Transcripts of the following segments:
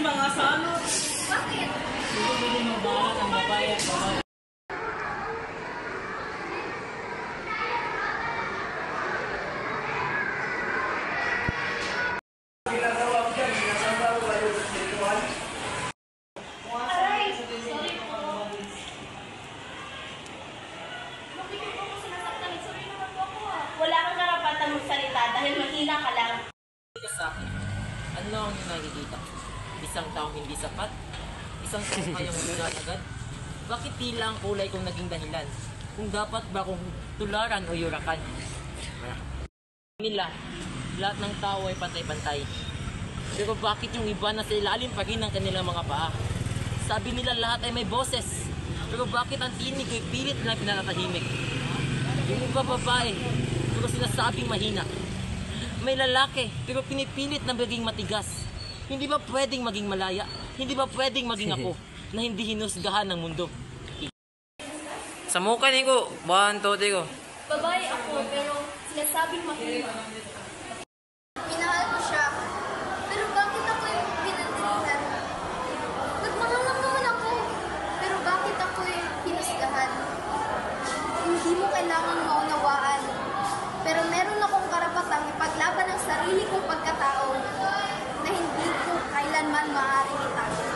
Mga salot! Bakit? Hindi mo ba ang babae at babae? Aray! Sorry po. Bakit po ako sinasaktan? Sorry naman po ako ah. Wala kang karapatan magsalita dahil mahina ka lang. Sa akin, ano ang nakikita? Isang taong hindi sapat? Isang taong kayang lunan agad? Bakit tila ang kulay kong naging dahilan? Kung dapat ba kong tularan o yurakan? Nila, lahat ng tao ay pantay-pantay. Pero bakit yung iba na sa ilalim pa rin ng kanilang mga paa? Sabi nila lahat ay may boses. Pero bakit ang tinig ay pilit na pinanatahimik? Yung iba babae, pero sinasabing mahina. May lalaki, pero pinipilit na maging matigas. Hindi ba pwedeng maging malaya? Hindi ba pwedeng maging ako na hindi hinusgahan ng mundo? Sa mukha ni ko, banto ko. Babae ako pero sinasabing mahina. Minahal ko siya. Pero bakit ako yung pinandilihan? Nagmahal lang naman ako. Pero bakit ako yung hinusgahan? Hindi mo kailangang maunawaan. Pero meron akong karapatang ipaglaban ang sarili kong pagkatao na hindi ko kailanman maaaring itago.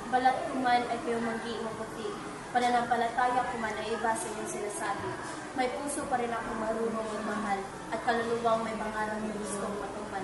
Balat ko man ay piyumanggi maputi. Pananampalataya ko man ay iba sa iyong sinasabi. May puso pa rin ako marunong magmahal at kaluluwang may pangarang na gustong matupad.